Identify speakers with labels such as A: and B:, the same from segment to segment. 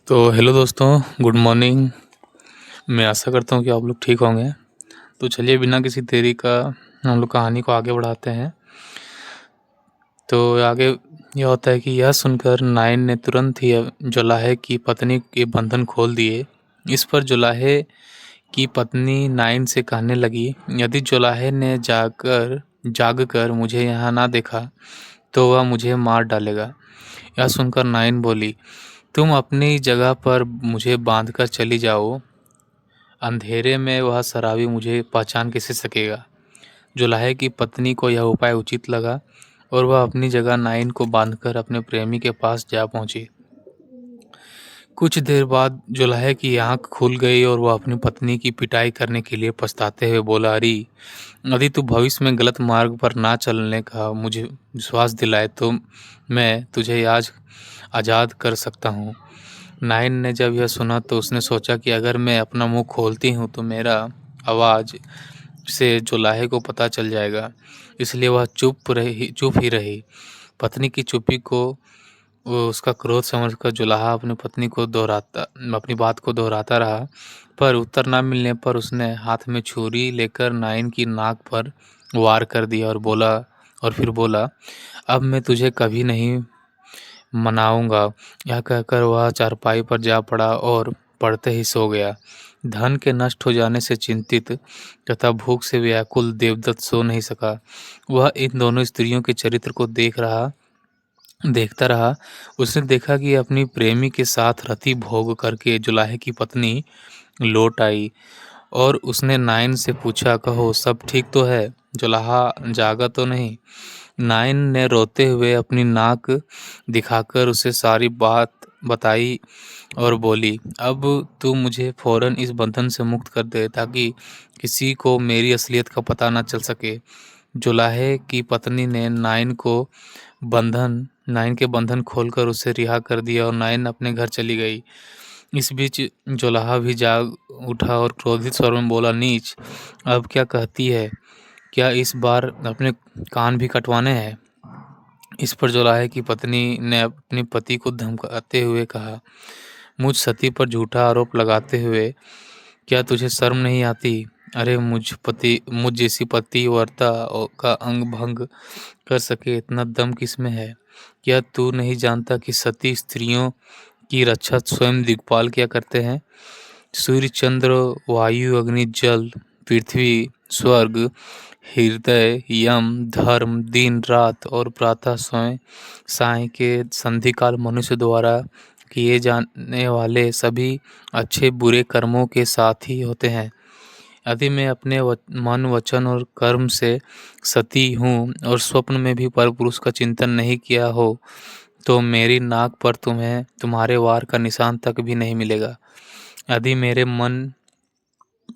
A: तो हेलो दोस्तों, good morning. मैं आशा करता हूँ कि आप लोग ठीक होंगे। तो चलिए बिना किसी देरी का हम लोग कहानी को आगे बढ़ाते हैं। तो आगे यह होता है कि यह सुनकर नाइन ने तुरंत ही जुलाहे की पत्नी के बंधन खोल दिए। इस पर जुलाहे की पत्नी नाइन से कहने लगी, यदि जुलाहे ने जागकर मुझे यहाँ ना देखा तो वह मुझे मार डालेगा। यह सुनकर नाइन बोली, तुम अपनी जगह पर मुझे बांधकर चली जाओ। अंधेरे में वह शराबी मुझे पहचान कैसे सकेगा। जुलाहे की पत्नी को यह उपाय उचित लगा और वह अपनी जगह नाइन को बांधकर अपने प्रेमी के पास जा पहुंची। कुछ देर बाद जुलाहे की आंख खुल गई और वह अपनी पत्नी की पिटाई करने के लिए पछताते हुए बोला, अरे यदि तू भविष्य में गलत मार्ग पर ना चलने का मुझे विश्वास दिलाए तो मैं तुझे आज आज़ाद कर सकता हूँ। नाइन ने जब यह सुना तो उसने सोचा कि अगर मैं अपना मुंह खोलती हूँ तो मेरा आवाज़ से जुलाहे को पता चल जाएगा, इसलिए वह चुप ही रही। पत्नी की चुप्पी को वो उसका क्रोध समझकर जुलाहा अपनी बात को दोहराता रहा, पर उत्तर न मिलने पर उसने हाथ में छुरी लेकर नाइन की नाक पर वार कर दिया और फिर बोला, अब मैं तुझे कभी नहीं मनाऊंगा। यह कहकर वह चारपाई पर जा पड़ा और पड़ते ही सो गया। धन के नष्ट हो जाने से चिंतित तथा भूख से व्याकुल देवदत्त सो नहीं सका। वह इन दोनों स्त्रियों के चरित्र को देखता रहा। उसने देखा कि अपनी प्रेमी के साथ रति भोग करके जुलाहे की पत्नी लौट आई और उसने नाइन से पूछा, कहो सब ठीक तो है, जुलाहा जागा तो नहीं। नाइन ने रोते हुए अपनी नाक दिखाकर उसे सारी बात बताई और बोली, अब तू मुझे फौरन इस बंधन से मुक्त कर दे ताकि किसी को मेरी असलियत का पता न चल सके। जुलाहे की पत्नी ने नाइन के बंधन खोलकर उसे रिहा कर दिया और नाइन अपने घर चली गई। इस बीच जुलाहा भी जाग उठा और क्रोधित स्वर में बोला, नीच, अब क्या कहती है? क्या इस बार अपने कान भी कटवाने हैं? इस पर जुलाहे की पत्नी ने अपने पति को धमकाते हुए कहा, मुझ सती पर झूठा आरोप लगाते हुए क्या तुझे शर्म नहीं आती? अरे मुझ जैसी पतिव्रता का अंग भंग कर सके इतना दम किसमें है? क्या तू नहीं जानता कि सती स्त्रियों की रक्षा स्वयं दिक्पाल किया करते हैं? सूर्य, चंद्र, वायु, अग्नि, जल, पृथ्वी, स्वर्ग, हृदय, यम, धर्म, दिन रात और प्रातः स्वयं साय के संधि काल मनुष्य द्वारा किए जाने वाले सभी अच्छे बुरे कर्मों के साथ ही होते हैं। यदि मैं अपने मन, वचन और कर्म से सती हूँ और स्वप्न में भी परपुरुष का चिंतन नहीं किया हो तो मेरी नाक पर तुम्हारे वार का निशान तक भी नहीं मिलेगा। यदि मेरे मन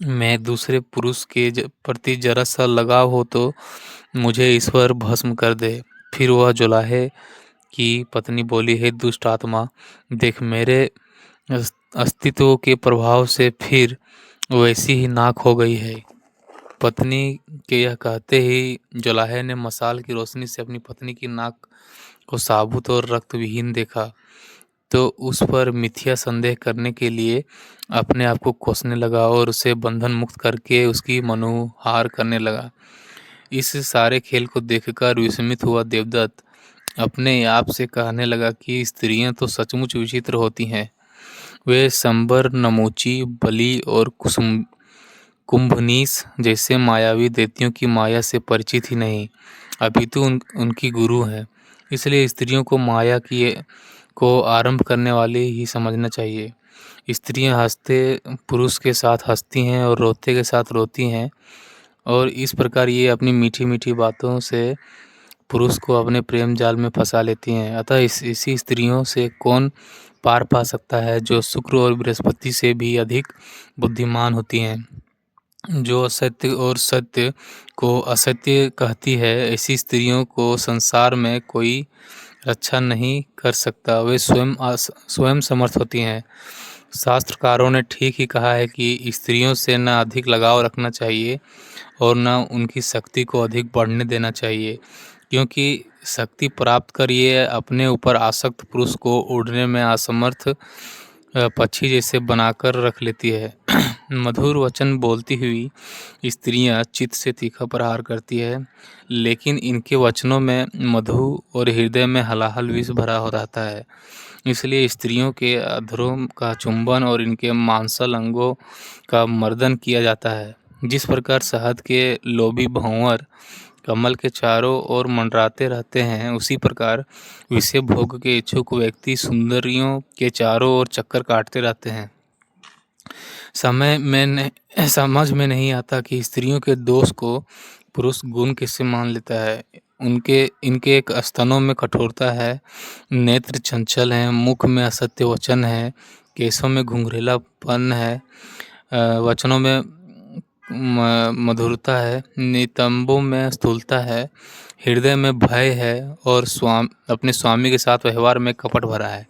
A: में दूसरे पुरुष के प्रति जरा सा लगाव हो तो मुझे ईश्वर भस्म कर दे। फिर वह जुलाहे की पत्नी बोली, हे दुष्ट आत्मा, देख मेरे अस्तित्व के प्रभाव से फिर वैसी ही नाक हो गई है। पत्नी के यह कहते ही जुलाहे ने मशाल की रोशनी से अपनी पत्नी की नाक को साबुत और रक्त विहीन देखा तो उस पर मिथ्या संदेह करने के लिए अपने आप को कोसने लगा और उसे बंधन मुक्त करके उसकी मनोहार करने लगा। इस सारे खेल को देखकर विस्मित हुआ देवदत्त अपने आप से कहने लगा कि स्त्रियां तो सचमुच विचित्र होती हैं। वे संबर, नमूची, बलि और कुंभनीस जैसे मायावी दैत्यों की माया से परिचित ही नहीं, अपितु उनकी गुरु हैं। इसलिए स्त्रियों को माया को आरंभ करने वाली ही समझना चाहिए। स्त्रियां हंसते पुरुष के साथ हंसती हैं और रोते के साथ रोती हैं और इस प्रकार ये अपनी मीठी मीठी बातों से पुरुष को अपने प्रेम जाल में फंसा लेती हैं। अतः इसी स्त्रियों से कौन पार पा सकता है जो शुक्र और बृहस्पति से भी अधिक बुद्धिमान होती हैं, जो असत्य और सत्य को असत्य कहती है। ऐसी स्त्रियों को संसार में कोई रक्षा नहीं कर सकता, वे स्वयं समर्थ होती हैं। शास्त्रकारों ने ठीक ही कहा है कि स्त्रियों से न अधिक लगाव रखना चाहिए और न उनकी शक्ति को अधिक बढ़ने देना चाहिए, क्योंकि शक्ति प्राप्त कर ये अपने ऊपर आसक्त पुरुष को उड़ने में असमर्थ पक्षी जैसे बनाकर रख लेती है। मधुर वचन बोलती हुई स्त्रियां चित्त से तीखा प्रहार करती है, लेकिन इनके वचनों में मधु और हृदय में हलाहल विष भरा हो रहता है। इसलिए स्त्रियों के अधरों का चुंबन और इनके मांसल अंगों का मर्दन किया जाता है। जिस प्रकार शहद के लोभी भंवर कमल के चारों ओर मंडराते रहते हैं, उसी प्रकार विषय भोग के इच्छुक व्यक्ति सुंदरियों के चारों ओर चक्कर काटते रहते हैं। समझ में नहीं आता कि स्त्रियों के दोष को पुरुष गुण कैसे मान लेता है। इनके एक स्तनों में कठोरता है, नेत्र चंचल हैं, मुख में असत्य वचन है, केशों में घुंघरेलापन है, वचनों में मधुरता है, नितंबों में स्थूलता है, हृदय में भय है और अपने स्वामी के साथ व्यवहार में कपट भरा है।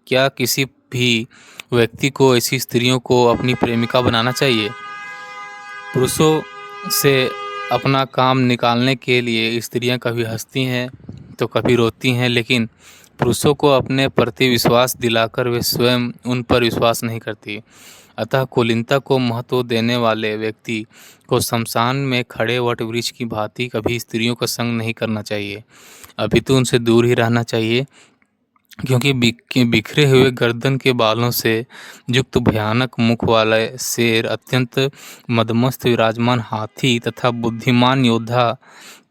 A: क्या किसी भी व्यक्ति को ऐसी स्त्रियों को अपनी प्रेमिका बनाना चाहिए? पुरुषों से अपना काम निकालने के लिए स्त्रियां कभी हंसती हैं तो कभी रोती हैं, लेकिन पुरुषों को अपने प्रति विश्वास दिलाकर वे स्वयं उन पर विश्वास नहीं करती। अतः कुलीनता को महत्व देने वाले व्यक्ति को शमशान में खड़े वट वृक्ष की भांति कभी स्त्रियों का संग नहीं करना चाहिए, अपितु उनसे दूर ही रहना चाहिए, क्योंकि बिखरे हुए गर्दन के बालों से युक्त भयानक मुख वाले शेर, अत्यंत मदमस्त विराजमान हाथी तथा बुद्धिमान योद्धा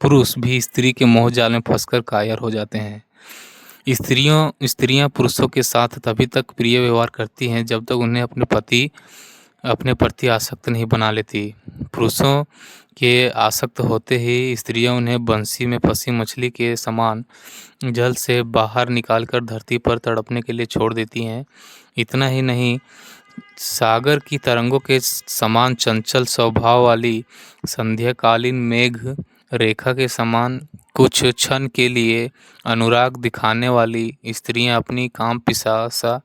A: पुरुष भी स्त्री के मोहजाल में फंसकर कायर हो जाते हैं। स्त्रियां पुरुषों के साथ तभी तक प्रिय व्यवहार करती हैं जब तक उन्हें अपने प्रति आसक्त नहीं बना लेती। पुरुषों के आसक्त होते ही स्त्रियां उन्हें बंसी में फंसी मछली के समान जल से बाहर निकालकर धरती पर तड़पने के लिए छोड़ देती हैं। इतना ही नहीं, सागर की तरंगों के समान चंचल स्वभाव वाली संध्याकालीन मेघ रेखा के समान कुछ क्षण के लिए अनुराग दिखाने वाली स्त्रियां अपनी काम पिशासा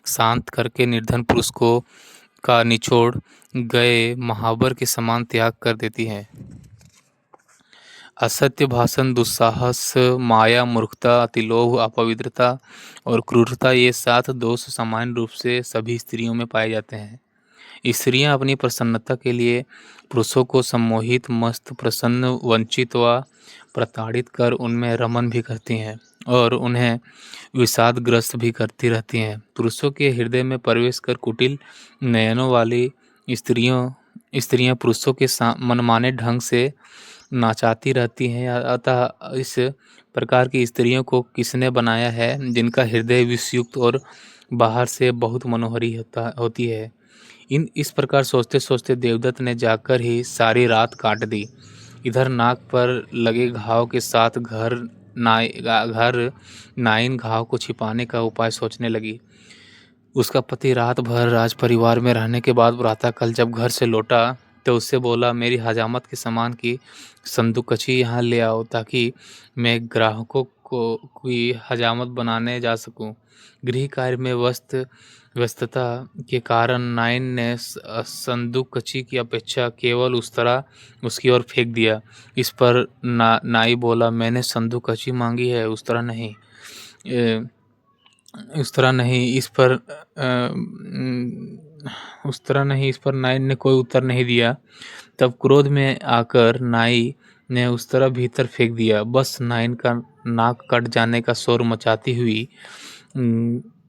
A: शांत करके निर्धन पुरुष को का निचोड़ गए महावर के समान त्याग कर देती हैं। असत्य भाषण, दुस्साहस, माया, मूर्खता, अतिलोभ, अपवित्रता और क्रूरता ये 7 दोष सामान्य रूप से सभी स्त्रियों में पाए जाते हैं। स्त्रियां अपनी प्रसन्नता के लिए पुरुषों को सम्मोहित, मस्त, प्रसन्न, वंचित व प्रताड़ित कर उनमें रमन भी करती हैं और उन्हें विषादग्रस्त भी करती रहती हैं। पुरुषों के हृदय में प्रवेश कर कुटिल नयनों वाली स्त्रियां पुरुषों के मनमाने ढंग से नाचाती रहती हैं। अतः इस प्रकार की स्त्रियों को किसने बनाया है, जिनका हृदय विषयुक्त और बाहर से बहुत मनोहरी होती है। इस प्रकार सोचते सोचते देवदत्त ने जाकर ही सारी रात काट दी। इधर नाक पर लगे घाव के साथ घर नाइन घाव को छिपाने का उपाय सोचने लगी। उसका पति रात भर राज परिवार में रहने के बाद प्रातःकाल जब घर से लौटा तो उससे बोला, मेरी हजामत के सामान की संदूकची यहाँ ले आओ ताकि मैं ग्राहकों को की हजामत बनाने जा सकूं। गृह कार्य में व्यस्तता के कारण नाइन ने संदूकची की अपेक्षा केवल उसकी ओर फेंक दिया। इस पर नाई बोला, मैंने संदूकची मांगी है, उस तरह नहीं। इस पर नाई ने कोई उत्तर नहीं दिया। तब क्रोध में आकर नाई ने उस तरह भीतर फेंक दिया। बस नाइन का नाक कट जाने का शोर मचाती हुई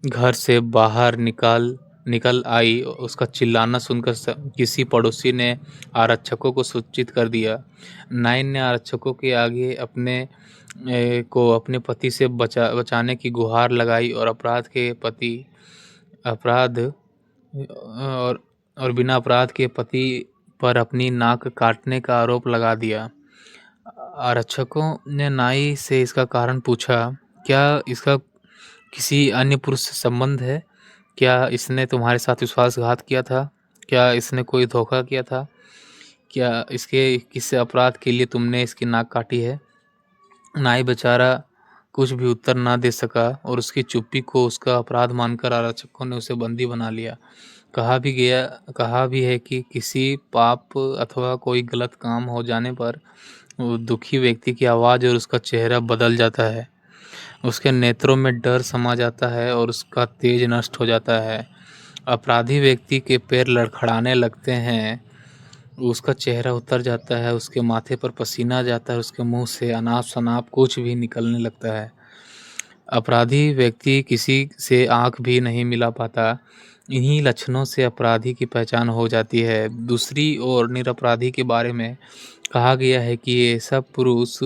A: घर से बाहर निकल आई। उसका चिल्लाना सुनकर किसी पड़ोसी ने आरक्षकों को सूचित कर दिया। नाइन ने आरक्षकों के आगे अपने पति से बचाने की गुहार लगाई और बिना अपराध के पति पर अपनी नाक काटने का आरोप लगा दिया। आरक्षकों ने नाई से इसका कारण पूछा, क्या इसका किसी अन्य पुरुष से संबंध है? क्या इसने तुम्हारे साथ विश्वासघात किया था? क्या इसने कोई धोखा किया था? क्या इसके किस अपराध के लिए तुमने इसकी नाक काटी है? नाई बेचारा कुछ भी उत्तर ना दे सका और उसकी चुप्पी को उसका अपराध मानकर आरक्षकों ने उसे बंदी बना लिया। कहा भी है कि किसी पाप अथवा कोई गलत काम हो जाने पर दुखी व्यक्ति की आवाज़ और उसका चेहरा बदल जाता है। उसके नेत्रों में डर समा जाता है और उसका तेज नष्ट हो जाता है। अपराधी व्यक्ति के पैर लड़खड़ाने लगते हैं, उसका चेहरा उतर जाता है, उसके माथे पर पसीना आ जाता है, उसके मुंह से अनाप-शनाप कुछ भी निकलने लगता है। अपराधी व्यक्ति किसी से आँख भी नहीं मिला पाता। इन्हीं लक्षणों से अपराधी की पहचान हो जाती है। दूसरी ओर निरपराधी के बारे में कहा गया है कि ये सब पुरुष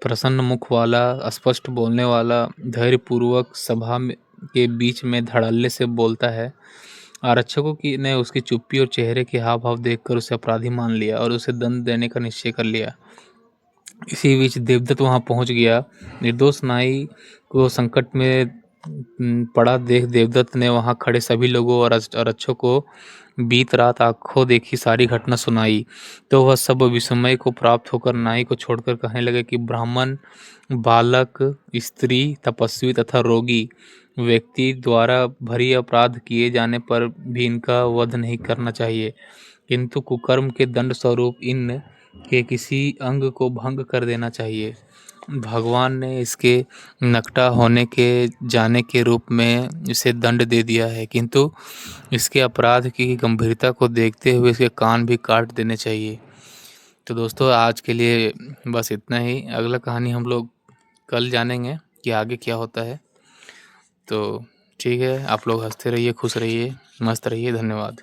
A: प्रसन्न मुख वाला, स्पष्ट बोलने वाला, धैर्यपूर्वक सभा में के बीच में धड़ल्ले से बोलता है। आरक्षकों की ने उसकी चुप्पी और चेहरे के हाव-भाव देखकर उसे अपराधी मान लिया और उसे दंड देने का निश्चय कर लिया। इसी बीच देवदत्त वहां पहुंच गया। निर्दोष नाई को संकट में पड़ा देख देवदत्त ने वहां खड़े सभी लोगों और आरक्षकों को बीत रात आंखों देखी सारी घटना सुनाई। तो वह सब विस्मय को प्राप्त होकर नाई को छोड़कर कहने लगे कि ब्राह्मण, बालक, स्त्री, तपस्वी तथा रोगी व्यक्ति द्वारा भरी अपराध किए जाने पर भी इनका वध नहीं करना चाहिए, किंतु कुकर्म के दंड स्वरूप इन के किसी अंग को भंग कर देना चाहिए। भगवान ने इसके नकटा होने के जाने के रूप में इसे दंड दे दिया है, किंतु इसके अपराध की गंभीरता को देखते हुए इसके कान भी काट देने चाहिए। तो दोस्तों, आज के लिए बस इतना ही। अगला कहानी हम लोग कल जानेंगे कि आगे क्या होता है। तो ठीक है, आप लोग हंसते रहिए, खुश रहिए, मस्त रहिए। धन्यवाद।